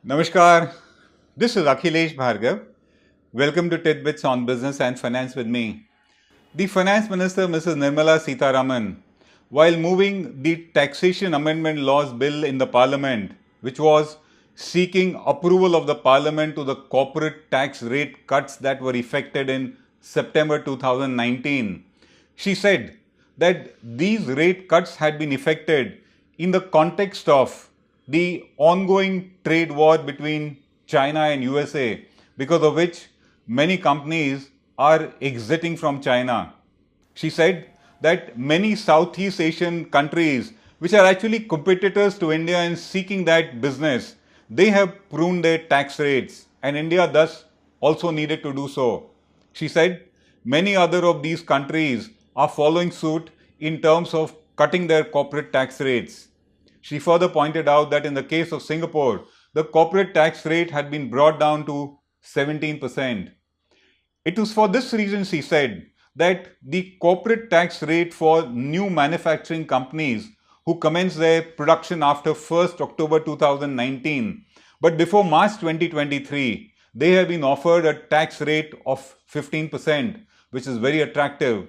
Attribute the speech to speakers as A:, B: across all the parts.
A: Namaskar, this is Akhilesh Bhargava. Welcome to Tit-Bits on Business and Finance with me. The Finance Minister, Mrs. Nirmala Sithraman, while moving the Taxation Amendment Laws Bill in the Parliament, which was seeking approval of the Parliament to the corporate tax rate cuts that were effected in September 2019, she said that these rate cuts had been effected in the context of the ongoing trade war between China and USA, because of which many companies are exiting from China. She said that many Southeast Asian countries, which are actually competitors to India in seeking that business, they have pruned their tax rates, and India thus also needed to do so. She said many other of these countries are following suit in terms of cutting their corporate tax rates. She further pointed out that in the case of Singapore, the corporate tax rate had been brought down to 17%. It was for this reason, she said, that the corporate tax rate for new manufacturing companies who commence their production after 1st October 2019, but before March 2023, they have been offered a tax rate of 15%, which is very attractive.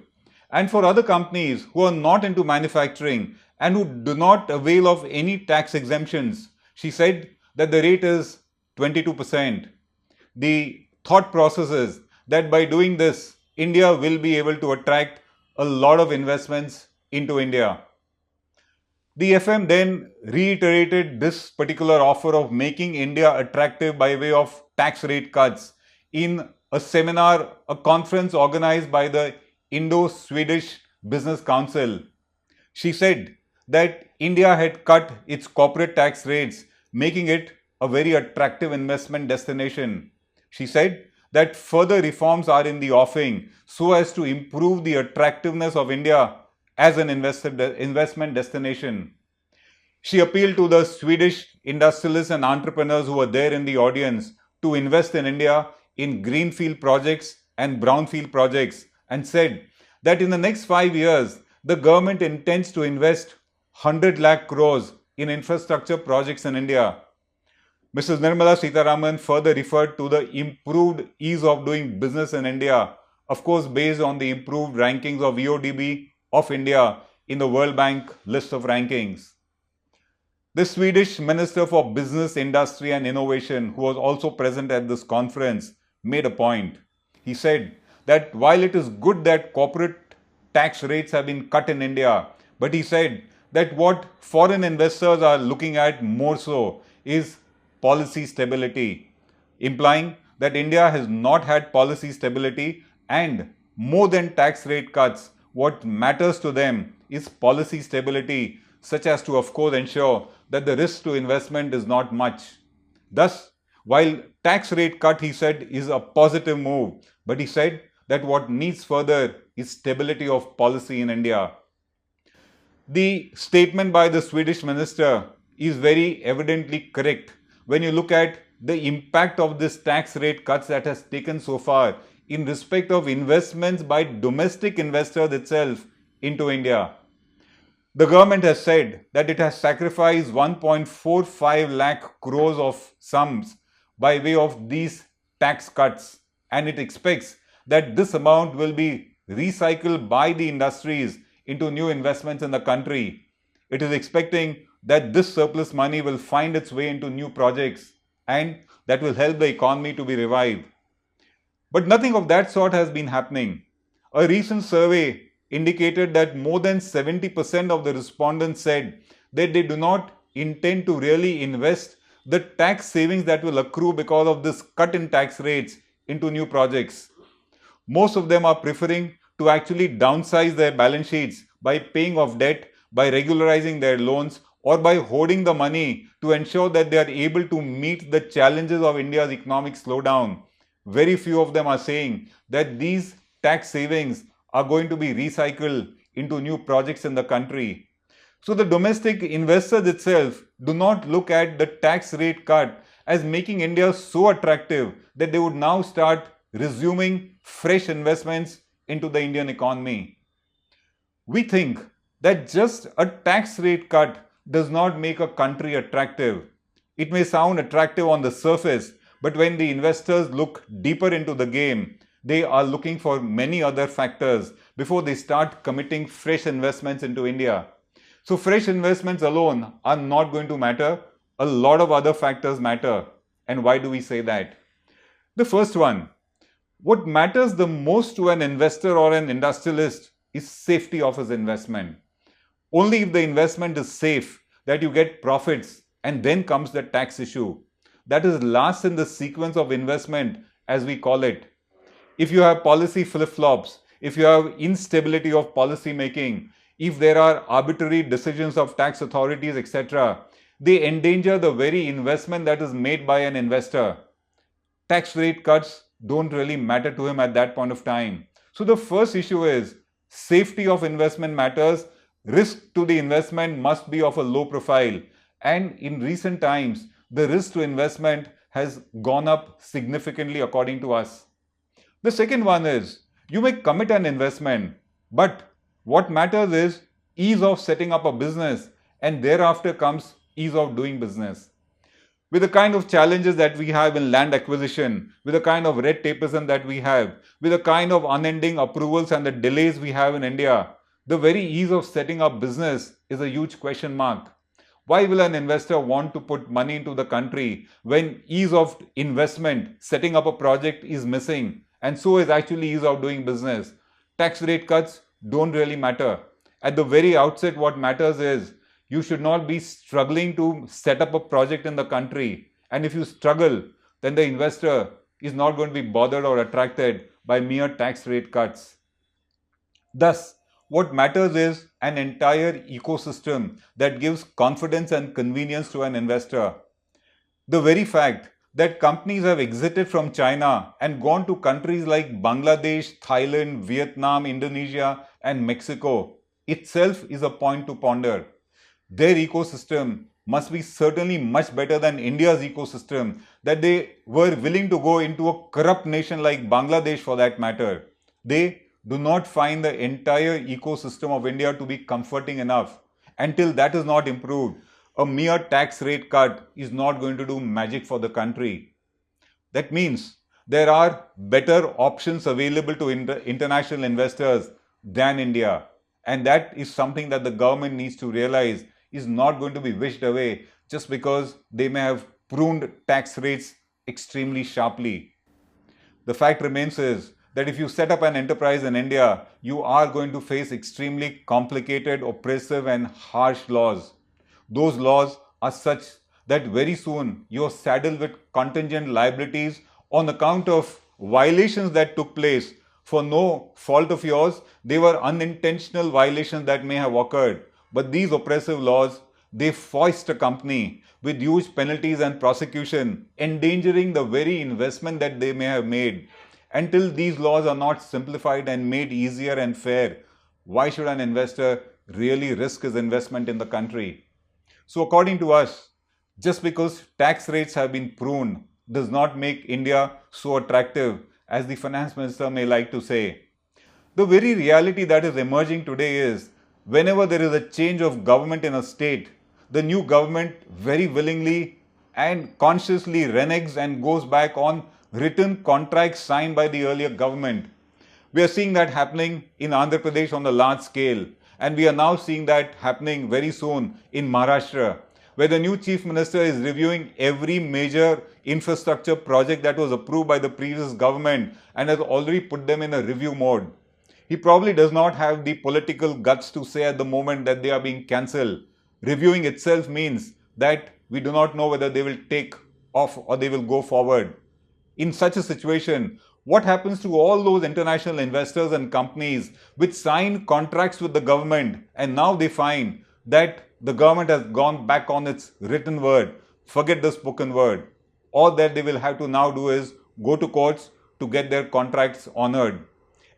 A: And for other companies who are not into manufacturing and who do not avail of any tax exemptions, she said that the rate is 22%. The thought process is that by doing this, India will be able to attract a lot of investments into India. The FM then reiterated this particular offer of making India attractive by way of tax rate cuts in a seminar, a conference organized by the Indo-Swedish Business Council. She said that India had cut its corporate tax rates, making it a very attractive investment destination. She said that further reforms are in the offing so as to improve the attractiveness of India as an investment destination. She appealed to the Swedish industrialists and entrepreneurs who were there in the audience to invest in India in greenfield projects and brownfield projects, and said that in the next 5 years, the government intends to invest 100 lakh crores in infrastructure projects in India. Mrs. Nirmala Sithraman further referred to the improved ease of doing business in India, of course based on the improved rankings of EODB of India in the World Bank list of rankings. The Swedish Minister for Business, Industry and Innovation, who was also present at this conference, made a point. He said that while it is good that corporate tax rates have been cut in India, but he said that what foreign investors are looking at more so is policy stability, implying that India has not had policy stability, and more than tax rate cuts, what matters to them is policy stability, such as to of course ensure that the risk to investment is not much. Thus, while tax rate cut, he said, is a positive move, but he said that what needs further is stability of policy in India. The statement by the Swedish minister is very evidently correct when you look at the impact of this tax rate cuts that has taken so far in respect of investments by domestic investors itself into India. The government has said that it has sacrificed 1.45 lakh crores of sums by way of these tax cuts, and it expects that this amount will be recycled by the industries into new investments in the country. It is expecting that this surplus money will find its way into new projects and that will help the economy to be revived. But nothing of that sort has been happening. A recent survey indicated that more than 70% of the respondents said that they do not intend to really invest the tax savings that will accrue because of this cut in tax rates into new projects. Most of them are preferring to actually downsize their balance sheets by paying off debt, by regularizing their loans, or by hoarding the money to ensure that they are able to meet the challenges of India's economic slowdown. Very few of them are saying that these tax savings are going to be recycled into new projects in the country. So the domestic investors itself do not look at the tax rate cut as making India so attractive that they would now start resuming fresh investments into the Indian economy. We think that just a tax rate cut does not make a country attractive. It may sound attractive on the surface, but when the investors look deeper into the game, they are looking for many other factors before they start committing fresh investments into India. So fresh investments alone are not going to matter. A lot of other factors matter. And why do we say that? The first one, what matters the most to an investor or an industrialist is safety of his investment. Only if the investment is safe that you get profits, and then comes the tax issue. That is last in the sequence of investment, as we call it. If you have policy flip-flops, if you have instability of policy making, if there are arbitrary decisions of tax authorities, etc., they endanger the very investment that is made by an investor. Tax rate cuts don't really matter to him at that point of time. So the first issue is safety of investment matters. Risk to the investment must be of a low profile. And in recent times, the risk to investment has gone up significantly according to us. The second one is, you may commit an investment, but what matters is ease of setting up a business, and thereafter comes ease of doing business. With the kind of challenges that we have in land acquisition, with the kind of red tapeism that we have, with the kind of unending approvals and the delays we have in India, the very ease of setting up business is a huge question mark. Why will an investor want to put money into the country when ease of investment, setting up a project is missing, and so is actually ease of doing business? Tax rate cuts don't really matter. At the very outset, what matters is you should not be struggling to set up a project in the country. And if you struggle, then the investor is not going to be bothered or attracted by mere tax rate cuts. Thus, what matters is an entire ecosystem that gives confidence and convenience to an investor. The very fact that companies have exited from China and gone to countries like Bangladesh, Thailand, Vietnam, Indonesia, and Mexico itself is a point to ponder. Their ecosystem must be certainly much better than India's ecosystem, that they were willing to go into a corrupt nation like Bangladesh for that matter. They do not find the entire ecosystem of India to be comforting enough. Until that is not improved, a mere tax rate cut is not going to do magic for the country. That means there are better options available to international investors than India. And that is something that the government needs to realize is not going to be wished away just because they may have pruned tax rates extremely sharply. The fact remains is that if you set up an enterprise in India, you are going to face extremely complicated, oppressive and harsh laws. Those laws are such that very soon you are saddled with contingent liabilities on account of violations that took place for no fault of yours. They were unintentional violations that may have occurred. But these oppressive laws, they foist a company with huge penalties and prosecution, endangering the very investment that they may have made. Until these laws are not simplified and made easier and fair, why should an investor really risk his investment in the country? So according to us, just because tax rates have been pruned does not make India so attractive as the finance minister may like to say. The very reality that is emerging today is whenever there is a change of government in a state, the new government very willingly and consciously reneges and goes back on written contracts signed by the earlier government. We are seeing that happening in Andhra Pradesh on a large scale, and we are now seeing that happening very soon in Maharashtra, where the new chief minister is reviewing every major infrastructure project that was approved by the previous government and has already put them in a review mode. He probably does not have the political guts to say at the moment that they are being cancelled. Reviewing itself means that we do not know whether they will take off or they will go forward. In such a situation, what happens to all those international investors and companies which signed contracts with the government and now they find that the government has gone back on its written word, forget the spoken word. All that they will have to now do is go to courts to get their contracts honored.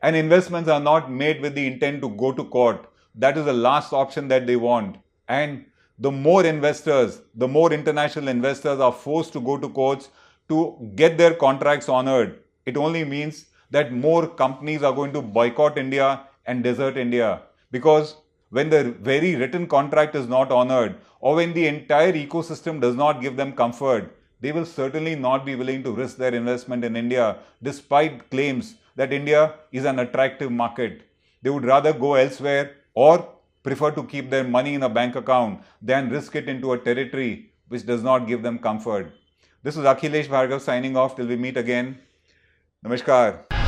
A: And investments are not made with the intent to go to court. That is the last option that they want. And the more investors, the more international investors are forced to go to courts to get their contracts honored, it only means that more companies are going to boycott India and desert India. Because when the very written contract is not honored, or when the entire ecosystem does not give them comfort, they will certainly not be willing to risk their investment in India despite claims that India is an attractive market. They would rather go elsewhere or prefer to keep their money in a bank account than risk it into a territory which does not give them comfort. This is Akhilesh Bhargava signing off till we meet again. Namaskar.